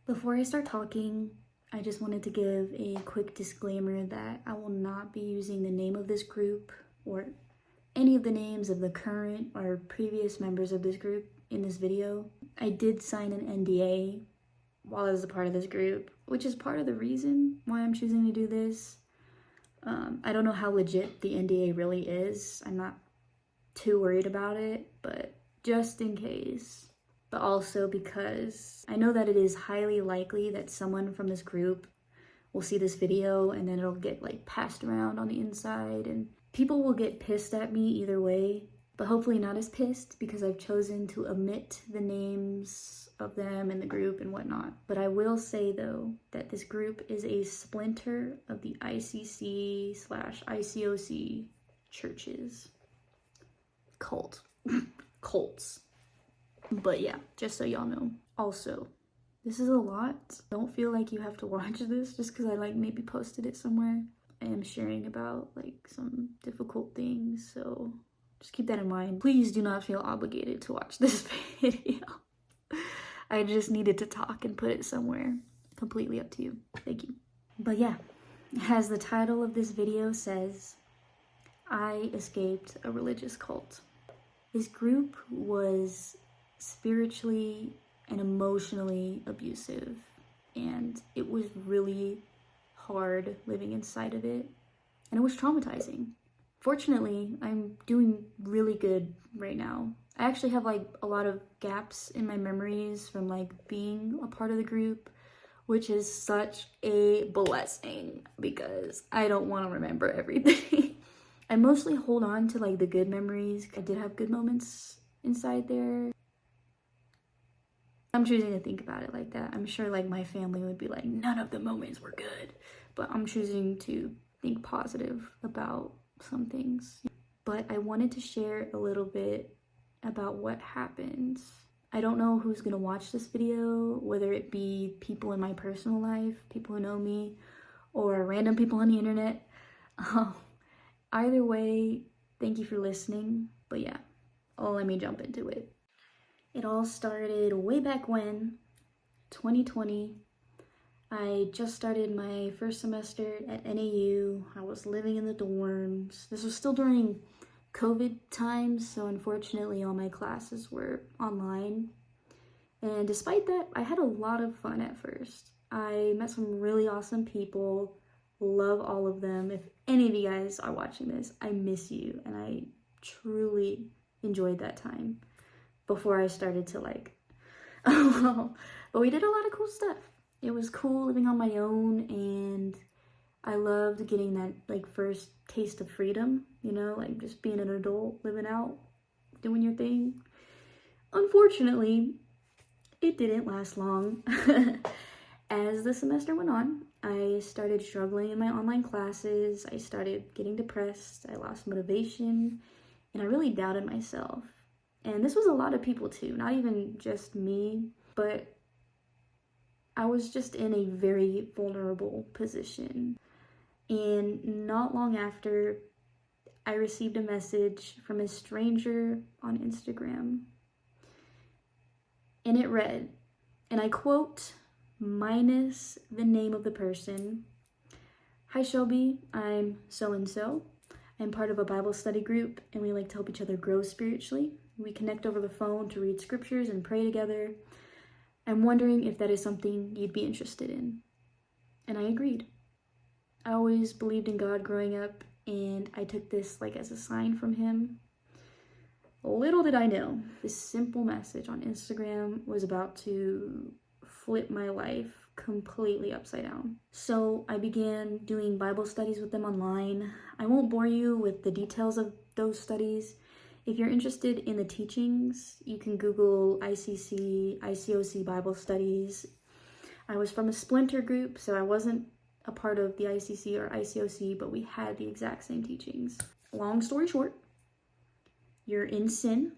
Before I start talking, I just wanted to give a quick disclaimer that I will not be using the name of this group or any of the names of the current or previous members of this group in this video. I did sign an NDA while I was a part of this group, which is part of the reason why I'm choosing to do this. I don't know how legit the NDA really is. I'm not too worried about it, but just in case. But also because I know that it is highly likely that someone from this group will see this video and then it'll get like passed around on the inside and people will get pissed at me either way, but hopefully not as pissed because I've chosen to omit the names of them and the group and whatnot. But I will say though that this group is a splinter of the ICC/ICOC churches. Cults. But yeah, just so y'all know. Also, this is a lot. Don't feel like you have to watch this just because I like maybe posted it somewhere. I am sharing about like some difficult things, so just keep that in mind. Please do not feel obligated to watch this video. I just needed to talk and put it somewhere. Completely up to you. Thank you. But yeah, as the title of this video says, I escaped a religious cult. This group was spiritually and emotionally abusive, and it was really hard living inside of it, and it was traumatizing. Fortunately, I'm doing really good right now. I actually have like a lot of gaps in my memories from like being a part of the group, which is such a blessing because I don't want to remember everything. I mostly hold on to like the good memories. I did have good moments inside there. I'm choosing to think about it like that. I'm sure like my family would be like, none of the moments were good, but I'm choosing to think positive about some things. But I wanted to share a little bit about what happened. I don't know who's gonna watch this video, whether it be people in my personal life, people who know me, or random people on the internet. Either way, thank you for listening. But yeah, let me jump into it. It all started way back when, 2020. I just started my first semester at NAU. I was living in the dorms. This was still during COVID times, so unfortunately all my classes were online. And despite that, I had a lot of fun at first. I met some really awesome people. Love all of them. If any of you guys are watching this, I miss you, and I truly enjoyed that time before I started to like, but we did a lot of cool stuff. It was cool living on my own, and I loved getting that like first taste of freedom, you know, like just being an adult, living out, doing your thing. Unfortunately, it didn't last long. As the semester went on, I started struggling in my online classes. I started getting depressed. I lost motivation, and I really doubted myself. And this was a lot of people too, not even just me, but I was just in a very vulnerable position. And not long after, I received a message from a stranger on Instagram. And it read, and I quote, minus the name of the person, "Hi Shelby, I'm so-and-so. I'm part of a Bible study group, and we like to help each other grow spiritually. We connect over the phone to read scriptures and pray together. I'm wondering if that is something you'd be interested in." And I agreed. I always believed in God growing up, and I took this like as a sign from him. Little did I know, this simple message on Instagram was about to flip my life completely upside down. So I began doing Bible studies with them online. I won't bore you with the details of those studies. If you're interested in the teachings, you can Google ICC, ICOC Bible studies. I was from a Splinter group, so I wasn't a part of the ICC or ICOC, but we had the exact same teachings. Long story short, you're in sin.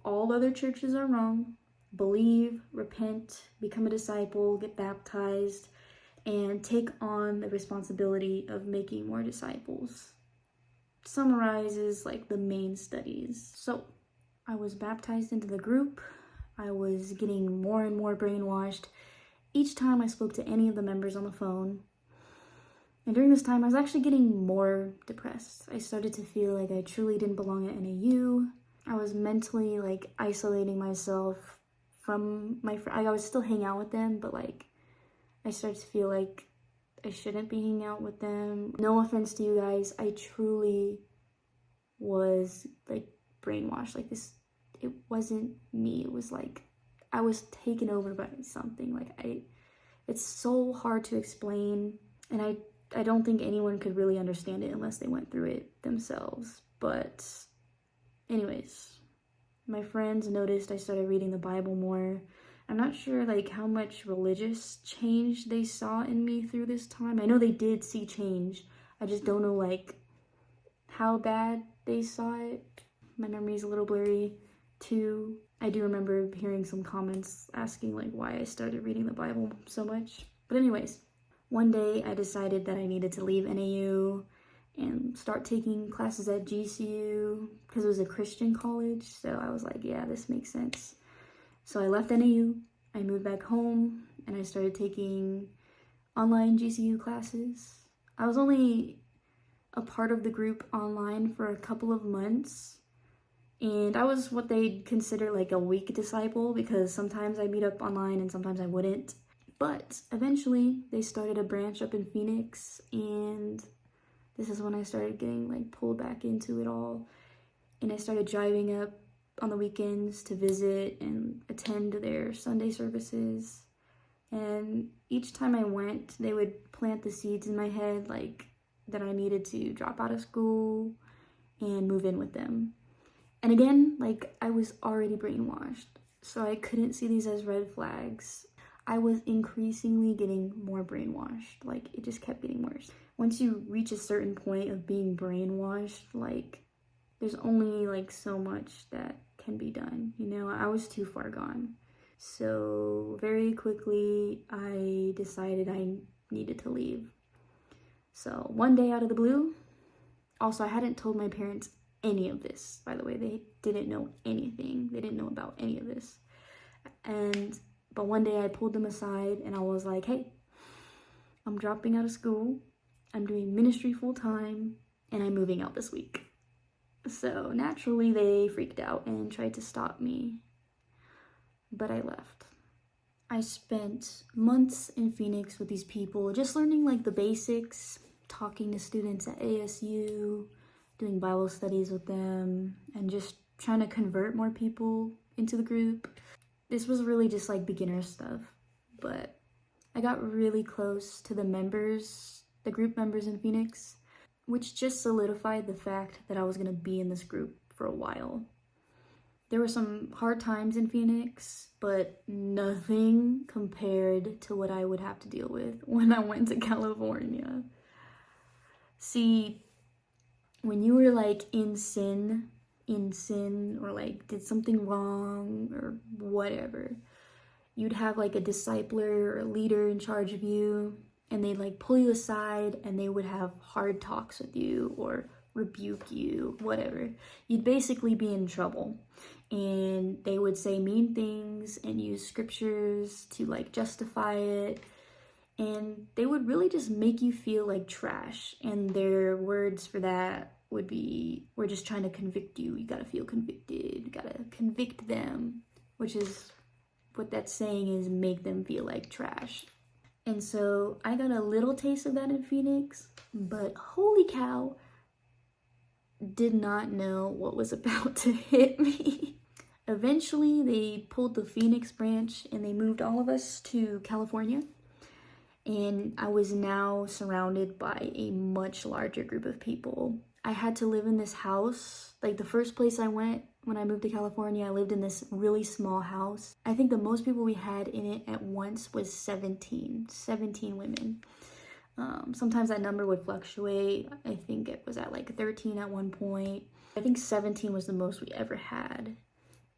All other churches are wrong. Believe, repent, become a disciple, get baptized, and take on the responsibility of making more disciples. Summarizes like the main studies. So I was baptized into the group. I was getting more and more brainwashed, each time I spoke to any of the members on the phone. And during this time, I was actually getting more depressed. I started to feel like I truly didn't belong at NAU. I was mentally like isolating myself from my friends. I would still hang out with them, but like I started to feel like I shouldn't be hanging out with them. No offense to you guys, I truly was like brainwashed. Like this, it wasn't me. It was like I was taken over by something. Like it's so hard to explain, and I don't think anyone could really understand it unless they went through it themselves. But anyways, my friends noticed I started reading the Bible more. I'm not sure like how much religious change they saw in me through this time. I know they did see change. I just don't know like how bad they saw it. My memory is a little blurry too. I do remember hearing some comments asking like why I started reading the Bible so much. But anyways, one day I decided that I needed to leave NAU and start taking classes at GCU because it was a Christian college. So I was like, yeah, this makes sense. So I left NAU, I moved back home, and I started taking online GCU classes. I was only a part of the group online for a couple of months, and I was what they'd consider like a weak disciple because sometimes I meet up online and sometimes I wouldn't. But eventually they started a branch up in Phoenix, and this is when I started getting like pulled back into it all, and I started driving up on the weekends to visit and attend their Sunday services. And each time I went, they would plant the seeds in my head like that I needed to drop out of school and move in with them. And again, like I was already brainwashed, so I couldn't see these as red flags. I was increasingly getting more brainwashed. Like it just kept getting worse. Once you reach a certain point of being brainwashed, like there's only like so much that can be done. You know, I was too far gone. So very quickly, I decided I needed to leave. So one day out of the blue, also I hadn't told my parents any of this, by the way. They didn't know anything. They didn't know about any of this. But one day I pulled them aside and I was like, hey, I'm dropping out of school. I'm doing ministry full time and I'm moving out this week. So naturally they freaked out and tried to stop me, but I left. I spent months in Phoenix with these people, just learning like the basics, talking to students at ASU, doing Bible studies with them, and just trying to convert more people into the group. This was really just like beginner stuff, but I got really close to the members, the group members in Phoenix, which just solidified the fact that I was gonna be in this group for a while. There were some hard times in Phoenix, but nothing compared to what I would have to deal with when I went to California. See, when you were like in sin, or like did something wrong or whatever, you'd have like a discipler or a leader in charge of you, and they'd like pull you aside and they would have hard talks with you or rebuke you, whatever. You'd basically be in trouble, and they would say mean things and use scriptures to like justify it, and they would really just make you feel like trash, and their words for that would be, we're just trying to convict you. You gotta feel convicted. You gotta convict them, which is what that's saying is make them feel like trash. And so I got a little taste of that in Phoenix, but holy cow, did not know what was about to hit me. Eventually, they pulled the Phoenix branch and they moved all of us to California. And I was now surrounded by a much larger group of people. I had to live in this house. Like the first place I went when I moved to California, I lived in this really small house. I think the most people we had in it at once was 17 women. Sometimes that number would fluctuate. I think it was at like 13 at one point. I think 17 was the most we ever had.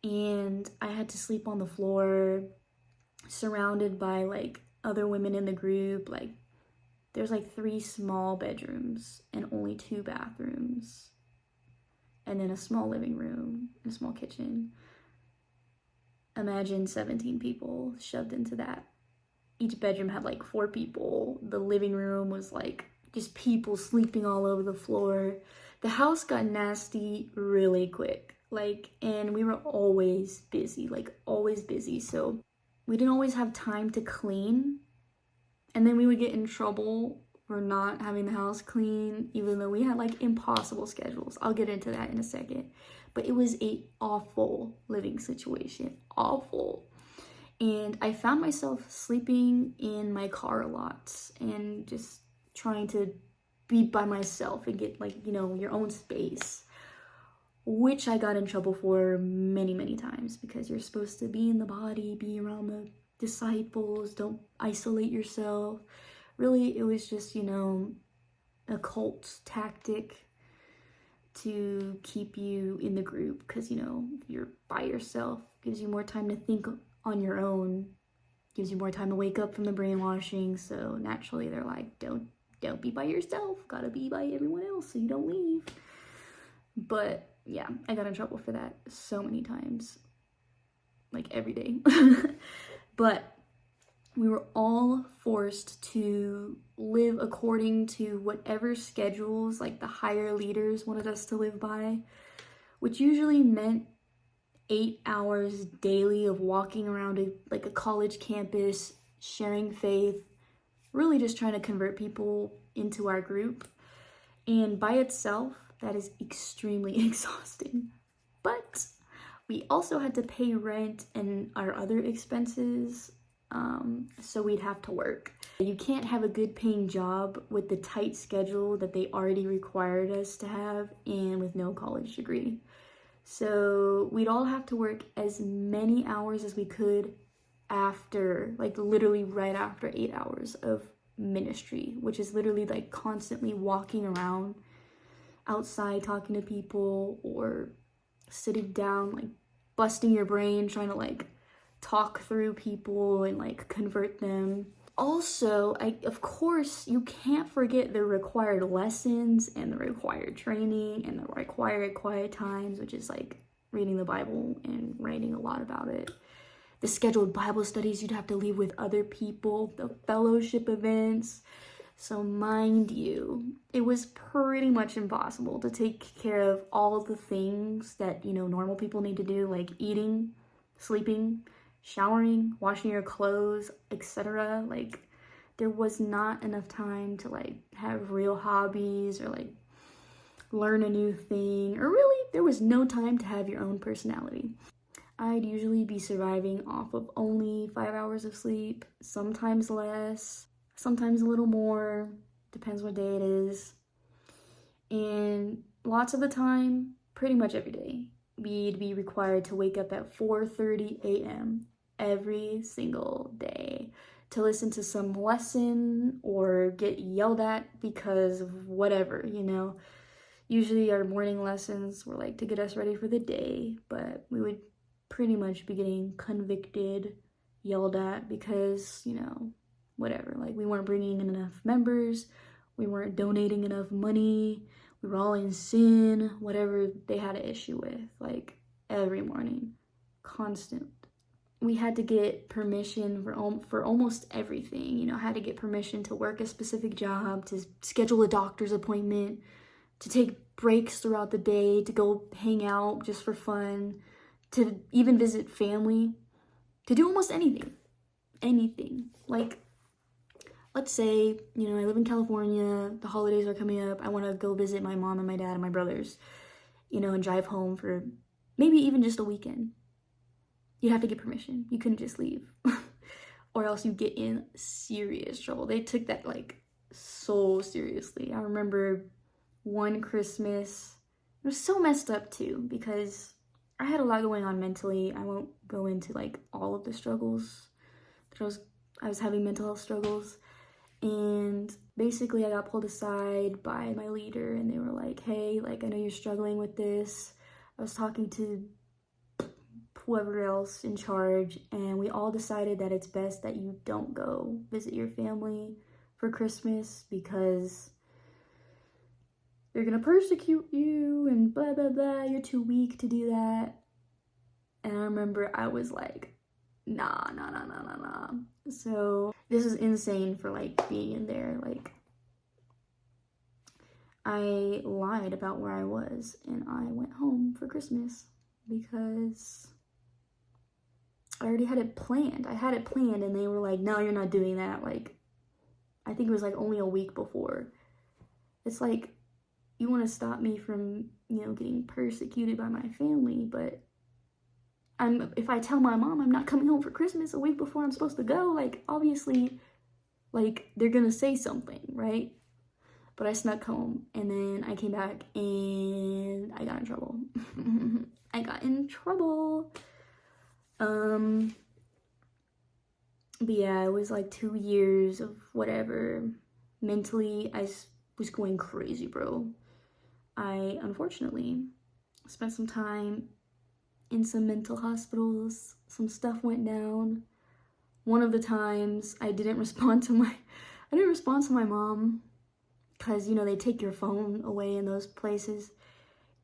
And I had to sleep on the floor, surrounded by like other women in the group. Like there's like 3 small bedrooms and only 2 bathrooms, and then a small living room and a small kitchen. Imagine 17 people shoved into that each bedroom had like 4 people. The living room was like just people sleeping all over the floor. The house got nasty really quick. Like, and we were always busy, like always busy. So we didn't always have time to clean. And then we would get in trouble for not having the house clean, even though we had like impossible schedules. I'll get into that in a second. But it was a awful living situation, awful. And I found myself sleeping in my car a lot and just trying to be by myself and get like, you know, your own space, which I got in trouble for many, many times because you're supposed to be in the body, be around the disciples, don't isolate yourself. Really, it was just, you know, a cult tactic to keep you in the group because, you know, if you're by yourself, gives you more time to think on your own, gives you more time to wake up from the brainwashing. So naturally they're like, don't be by yourself, gotta be by everyone else so you don't leave. But yeah, I got in trouble for that so many times, like every day. But we were all forced to live according to whatever schedules like the higher leaders wanted us to live by, which usually meant 8 hours daily of walking around a college campus, sharing faith, really just trying to convert people into our group. And by itself, that is extremely exhausting. But we also had to pay rent and our other expenses, so we'd have to work. You can't have a good paying job with the tight schedule that they already required us to have and with no college degree. So we'd all have to work as many hours as we could after, like literally right after 8 hours of ministry, which is literally like constantly walking around outside talking to people or sitting down, like busting your brain, trying to like talk through people and like convert them. Also, of course, you can't forget the required lessons and the required training and the required quiet times, which is like reading the Bible and writing a lot about it. The scheduled Bible studies you'd have to leave with other people, the fellowship events. So mind you, it was pretty much impossible to take care of all of the things that, you know, normal people need to do, like eating, sleeping, showering, washing your clothes, etc. Like, there was not enough time to like have real hobbies or like learn a new thing, or really there was no time to have your own personality. I'd usually be surviving off of only 5 hours of sleep, sometimes less, sometimes a little more, depends what day it is. And lots of the time, pretty much every day, we'd be required to wake up at 4:30 a.m. every single day to listen to some lesson or get yelled at because of whatever, you know. Usually our morning lessons were like to get us ready for the day, but we would pretty much be getting convicted, yelled at because, you know, whatever, like we weren't bringing in enough members, we weren't donating enough money, we were all in sin, whatever they had an issue with, like every morning, constant. We had to get permission for almost everything, you know, had to get permission to work a specific job, to schedule a doctor's appointment, to take breaks throughout the day, to go hang out just for fun, to even visit family, to do almost anything. Like, let's say, you know, I live in California, the holidays are coming up, I want to go visit my mom and my dad and my brothers, you know, and drive home for maybe even just a weekend. You have to get permission. You couldn't just leave. Or else you get in serious trouble. They took that like so seriously. I remember one Christmas, it was so messed up too because I had a lot going on mentally. I won't go into like all of the struggles that I was having, mental health struggles. And basically I got pulled aside by my leader and they were like, hey, like I know you're struggling with this. I was talking to whoever else in charge and we all decided that it's best that you don't go visit your family for Christmas because they're gonna persecute you and blah blah blah, you're too weak to do that. And I remember I was like Nah. So this is insane for like being in there. Like, I lied about where I was and I went home for Christmas because I already had it planned. I had it planned and they were like, no, you're not doing that. Like, I think it was like only a week before. It's like, you want to stop me from, you know, getting persecuted by my family, but if I tell my mom I'm not coming home for Christmas a week before I'm supposed to go, like, obviously, like, they're gonna say something, right? But I snuck home, and then I came back, and I got in trouble. I got in trouble. But yeah, it was like 2 years of whatever. Mentally, I was going crazy, bro. I, unfortunately, spent some time in some mental hospitals. Some stuff went down. One of the times I didn't respond to my mom because, you know, they take your phone away in those places.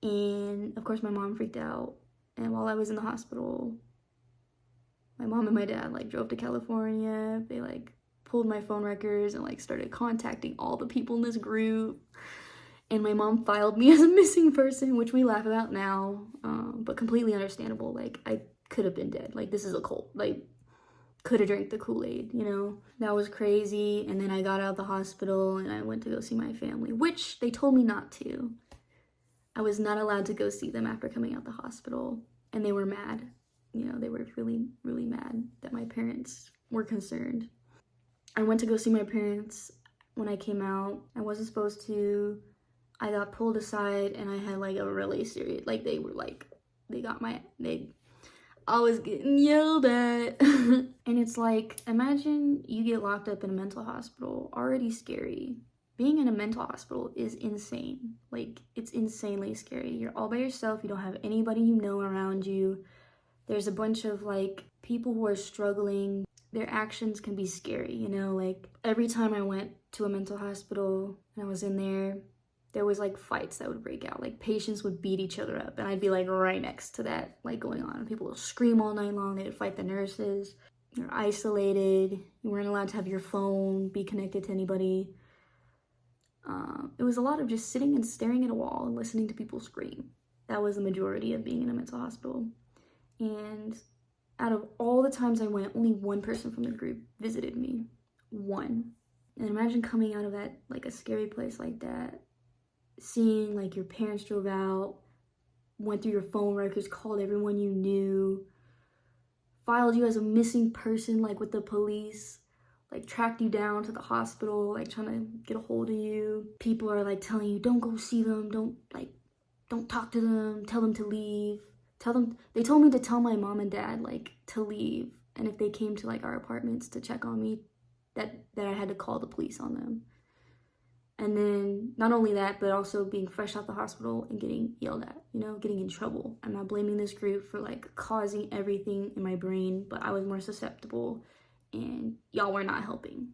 And of course my mom freaked out. And while I was in the hospital, my mom and my dad like drove to California. They like pulled my phone records and like started contacting all the people in this group. And my mom filed me as a missing person, which we laugh about now, but completely understandable. Like, I could have been dead. Like, this is a cult. Like, could have drank the Kool-Aid, you know? That was crazy. And then I got out of the hospital and I went to go see my family, which they told me not to. I was not allowed to go see them after coming out the hospital. And they were mad. You know, they were really, really mad that my parents were concerned. I went to go see my parents when I came out. I wasn't supposed to. I got pulled aside and I had like a really serious, like they were like, I was getting yelled at. And it's like, imagine you get locked up in a mental hospital, already scary. Being in a mental hospital is insane. Like, it's insanely scary. You're all by yourself. You don't have anybody you know around you. There's a bunch of like people who are struggling. Their actions can be scary, you know? Like, every time I went to a mental hospital and I was in there was like fights that would break out. Like, patients would beat each other up and I'd be like right next to that, like, going on. People would scream all night long. They would fight the nurses. You're isolated. You weren't allowed to have your phone be connected to anybody. It was a lot of just sitting and staring at a wall and listening to people scream. That was the majority of being in a mental hospital. And out of all the times I went, only one person from the group visited me. One. And imagine coming out of that, like, a scary place like that, seeing like your parents drove out, went through your phone records, called everyone you knew, filed you as a missing person, like with the police, like tracked you down to the hospital, like trying to get a hold of you. People are like telling you, don't go see them, don't talk to them, tell them to leave. They told me to tell my mom and dad like to leave, and if they came to like our apartments to check on me, that I had to call the police on them. And then not only that, but also being fresh out the hospital and getting yelled at, you know, getting in trouble. I'm not blaming this group for like causing everything in my brain, but I was more susceptible and y'all were not helping.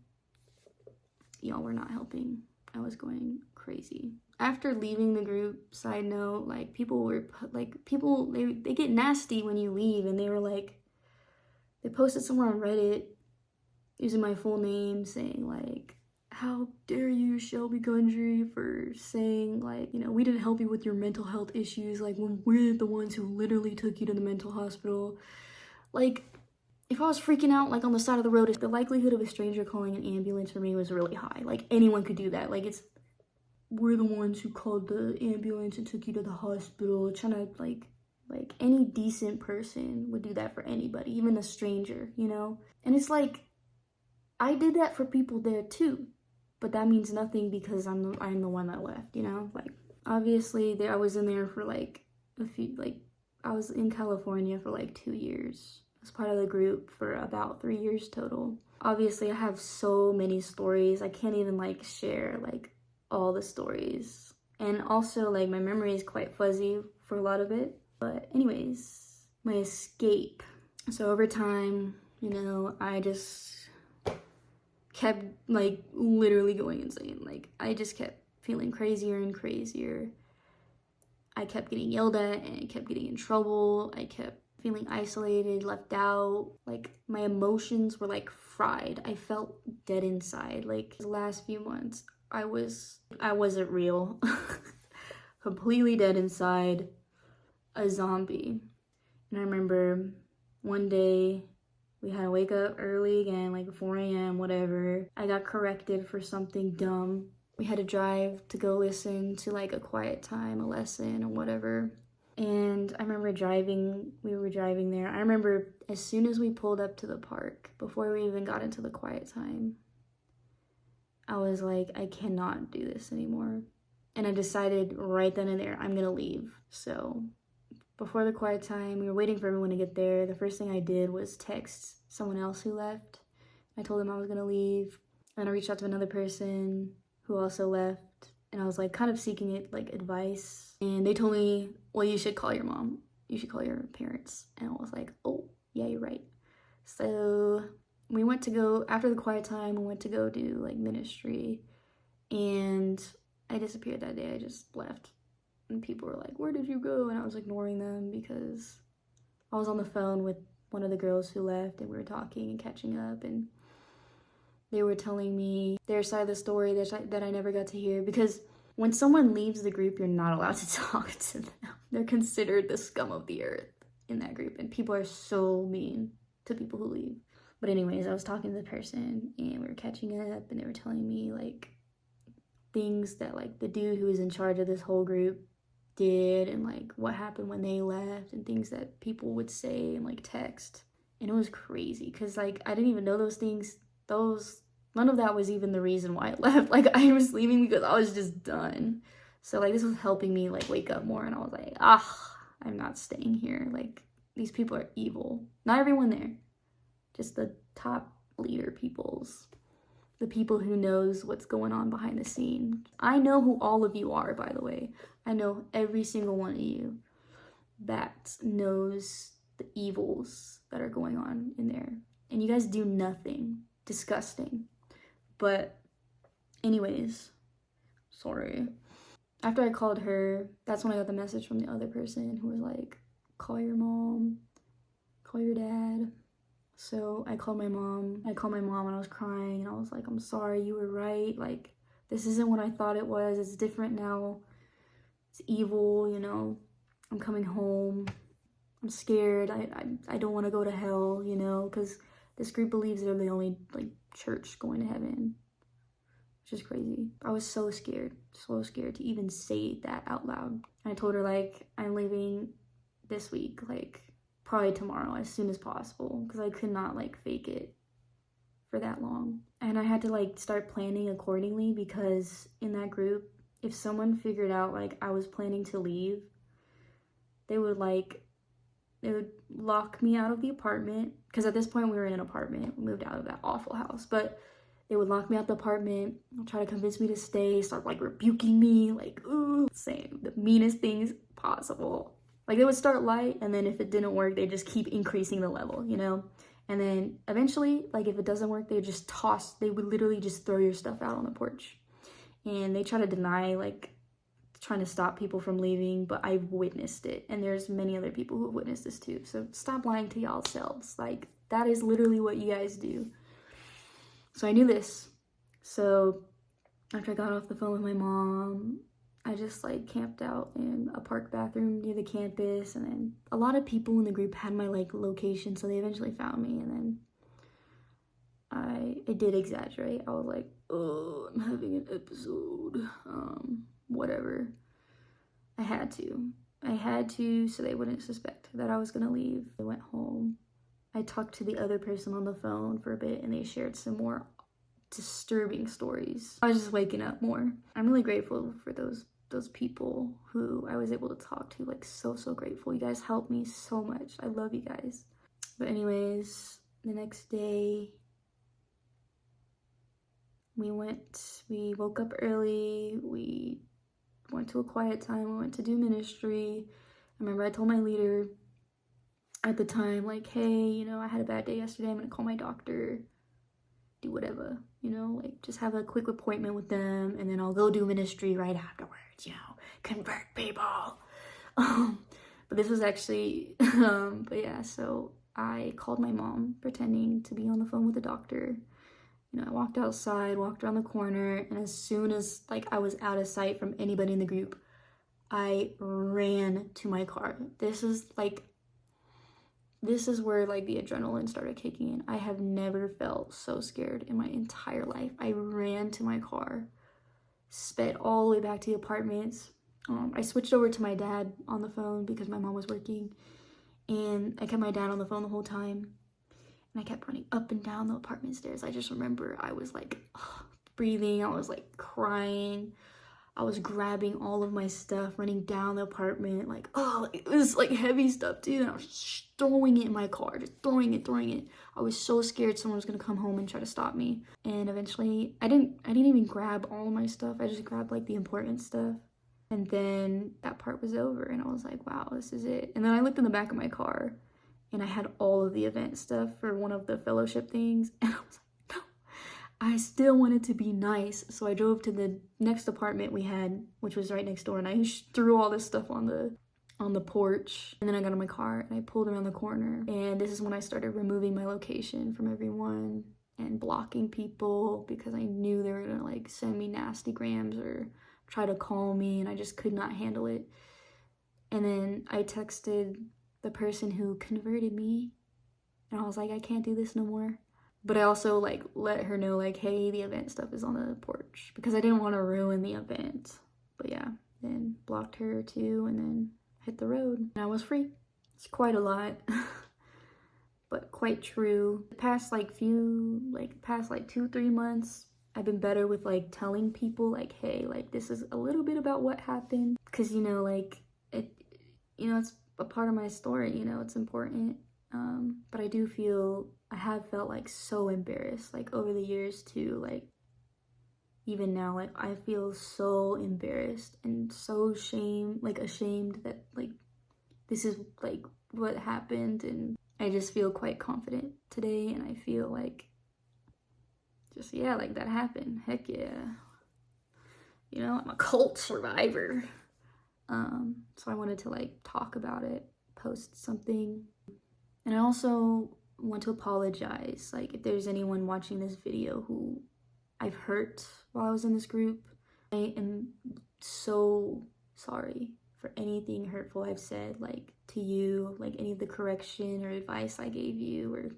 Y'all were not helping. I was going crazy. After leaving the group, side note, like they get nasty when you leave, and they were like, they posted somewhere on Reddit using my full name saying like, how dare you, Shelby Gundry, for saying like, you know, we didn't help you with your mental health issues, like when we're the ones who literally took you to the mental hospital. Like, if I was freaking out like on the side of the road, the likelihood of a stranger calling an ambulance for me was really high. Like, anyone could do that. Like, we're the ones who called the ambulance and took you to the hospital. Trying to like any decent person would do that for anybody, even a stranger, you know? And it's like, I did that for people there too. But that means nothing because I'm the one that left, you know? Like, obviously, I was in there for like I was in California for like 2 years. I was part of the group for about 3 years total. Obviously, I have so many stories. I can't even like share like all the stories. And also, like, my memory is quite fuzzy for a lot of it. But anyways, my escape. So over time, you know, I just kept like literally going insane. Like, I just kept feeling crazier and crazier. I kept getting yelled at and I kept getting in trouble. I kept feeling isolated, left out. Like my emotions were like fried. I felt dead inside. Like the last few months, I wasn't real. Completely dead inside, a zombie. And I remember one day we had to wake up early again, like 4 a.m., whatever. I got corrected for something dumb. We had to drive to go listen to like a quiet time, a lesson or whatever. And I remember we were driving there. I remember as soon as we pulled up to the park, before we even got into the quiet time, I was like, I cannot do this anymore. And I decided right then and there, I'm gonna leave. So before the quiet time, we were waiting for everyone to get there. The first thing I did was text someone else who left. I told them I was gonna leave. And I reached out to another person who also left. And I was like kind of seeking it like advice. And they told me, well, you should call your mom. You should call your parents. And I was like, oh, yeah, you're right. So we went to go, after the quiet time, we went to go do like ministry. And I disappeared that day. I just left. And people were like, where did you go? And I was ignoring them because I was on the phone with one of the girls who left, and we were talking and catching up, and they were telling me their side of the story that I never got to hear, because when someone leaves the group, you're not allowed to talk to them. They're considered the scum of the earth in that group, and people are so mean to people who leave. But anyways, I was talking to the person, and we were catching up, and they were telling me like things that like the dude who was in charge of this whole group did, and like what happened when they left, and things that people would say and like text. And it was crazy because like I didn't even know those things. None of that was even the reason why I left. Like I was leaving because I was just done. So like this was helping me like wake up more, and I was like, I'm not staying here. Like these people are evil. Not everyone there, just the top leader peoples. The people who knows what's going on behind the scene. I know who all of you are, by the way. I know every single one of you that knows the evils that are going on in there. And you guys do nothing. Disgusting. But anyways, sorry. After I called her, that's when I got the message from the other person who was like, call your mom, call your dad. So I called my mom and I was crying, and I was like, I'm sorry, you were right. Like, this isn't what I thought it was. It's different now. It's evil, you know. I'm coming home. I'm scared. I don't want to go to hell, you know, because this group believes they're the only, like, church going to heaven, which is crazy. I was so scared to even say that out loud. And I told her, like, I'm leaving this week, like, probably tomorrow as soon as possible, because I could not like fake it for that long. And I had to like start planning accordingly, because in that group, if someone figured out like I was planning to leave, they would lock me out of the apartment, because at this point we were in an apartment. We moved out of that awful house, but they would lock me out the apartment, try to convince me to stay, start like rebuking me, like, ooh, saying the meanest things possible. Like, they would start light, and then if it didn't work, they just keep increasing the level, you know? And then eventually, like, if it doesn't work, they would literally just throw your stuff out on the porch. And they try to deny, like, trying to stop people from leaving, but I've witnessed it. And there's many other people who have witnessed this too. So stop lying to y'all selves. Like, that is literally what you guys do. So I knew this. So after I got off the phone with my mom, I just like camped out in a park bathroom near the campus, and then a lot of people in the group had my like location, so they eventually found me. And then I did exaggerate. I was like, oh, I'm having an episode, whatever. I had to so they wouldn't suspect that I was gonna leave. I went home. I talked to the other person on the phone for a bit, and they shared some more disturbing stories. I was just waking up more. I'm really grateful for those people who I was able to talk to. Like, so grateful. You guys helped me so much. I love you guys. But anyways, the next day we woke up early, we went to a quiet time, we went to do ministry. I remember I told my leader at the time, like, hey, you know, I had a bad day yesterday, I'm gonna call my doctor, do whatever, you know, like just have a quick appointment with them, and then I'll go do ministry right afterwards, you know, convert people. But this was actually, but yeah, so I called my mom pretending to be on the phone with the doctor. You know, I walked outside, walked around the corner, and as soon as like I was out of sight from anybody in the group, I ran to my car. This is where like the adrenaline started kicking in. I have never felt so scared in my entire life. I ran to my car, sped all the way back to the apartments. I switched over to my dad on the phone because my mom was working, and I kept my dad on the phone the whole time. And I kept running up and down the apartment stairs. I just remember I was like breathing, I was like crying. I was grabbing all of my stuff, running down the apartment, like, oh, it was like heavy stuff too. And I was just throwing it in my car, just throwing it. I was so scared someone was gonna come home and try to stop me. And eventually, I didn't even grab all of my stuff. I just grabbed like the important stuff. And then that part was over, and I was like, wow, this is it. And then I looked in the back of my car, and I had all of the event stuff for one of the fellowship things, and I was like, no. I still wanted to be nice, so I drove to the next apartment we had, which was right next door, and I threw all this stuff on the porch. And then I got in my car and I pulled around the corner, and this is when I started removing my location from everyone and blocking people because I knew they were gonna like send me nasty grams or try to call me, and I just could not handle it. And then I texted the person who converted me, and I was like, I can't do this no more. But I also like let her know like, hey, the event stuff is on the porch, because I didn't want to ruin the event. But yeah, then blocked her too, and then hit the road, and I was free. It's quite a lot, but quite true. The past like 2-3 months, I've been better with like telling people like, hey, like this is a little bit about what happened, because you know, like it's a part of my story, you know, it's important. But I have felt like so embarrassed like over the years too, like even now, like I feel so embarrassed and so ashamed that like this is like what happened. And I just feel quite confident today, and I feel like just, yeah, like that happened. Heck yeah. You know, I'm a cult survivor. So I wanted to like talk about it, post something. And I also want to apologize, like if there's anyone watching this video who I've hurt while I was in this group. I am so sorry for anything hurtful I've said, like to you, like any of the correction or advice I gave you, or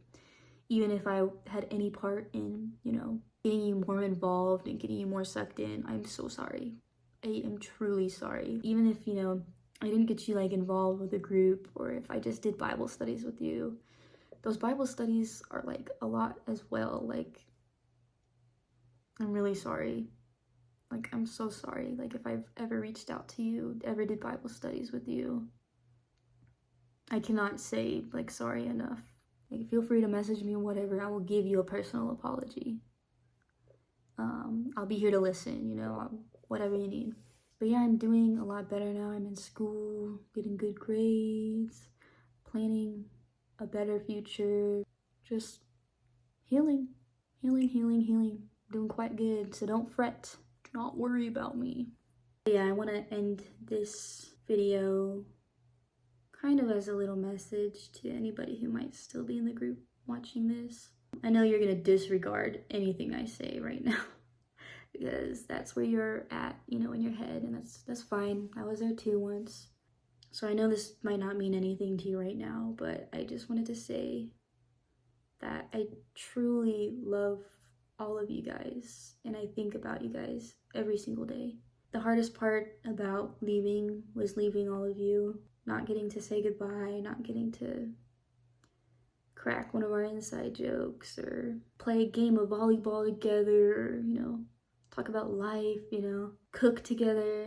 even if I had any part in, you know, getting you more involved and getting you more sucked in. I'm so sorry. I am truly sorry. Even if, you know, I didn't get you like involved with a group, or if I just did Bible studies with you, those Bible studies are like a lot as well. Like, I'm really sorry. Like, I'm so sorry. Like, if I've ever reached out to you, ever did Bible studies with you, I cannot say like sorry enough. Like, feel free to message me, whatever. I will give you a personal apology. I'll be here to listen, you know, whatever you need. But yeah, I'm doing a lot better now. I'm in school, getting good grades, planning a better future, just healing. Doing quite good, so don't fret. Do not worry about me. But yeah, I want to end this video kind of as a little message to anybody who might still be in the group watching this. I know you're gonna disregard anything I say right now because that's where you're at, you know, in your head, and that's fine. I was there too once. So I know this might not mean anything to you right now, but I just wanted to say that I truly love all of you guys, and I think about you guys every single day. The hardest part about leaving was leaving all of you, not getting to say goodbye, not getting to crack one of our inside jokes or play a game of volleyball together, or, you know, talk about life, you know, cook together.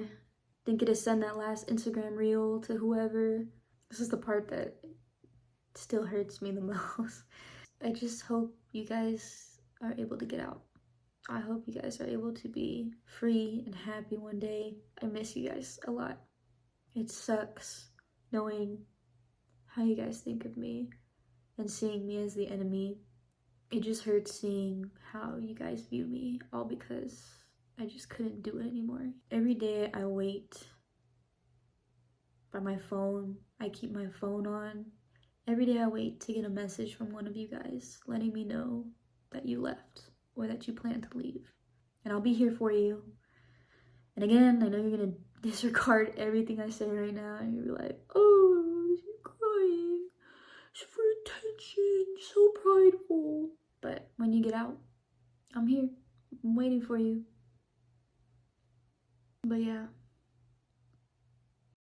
Didn't get to send that last Instagram reel to whoever. This is the part that still hurts me the most. I just hope you guys are able to get out. I hope you guys are able to be free and happy one day. I miss you guys a lot. It sucks knowing how you guys think of me and seeing me as the enemy. It just hurts seeing how you guys view me, all because I just couldn't do it anymore. Every day I wait by my phone. I keep my phone on. Every day I wait to get a message from one of you guys letting me know that you left or that you plan to leave. And I'll be here for you. And again, I know you're gonna disregard everything I say right now and you'll be like, oh, she's crying. It's for attention. So prideful. But when you get out, I'm here. I'm waiting for you. But yeah.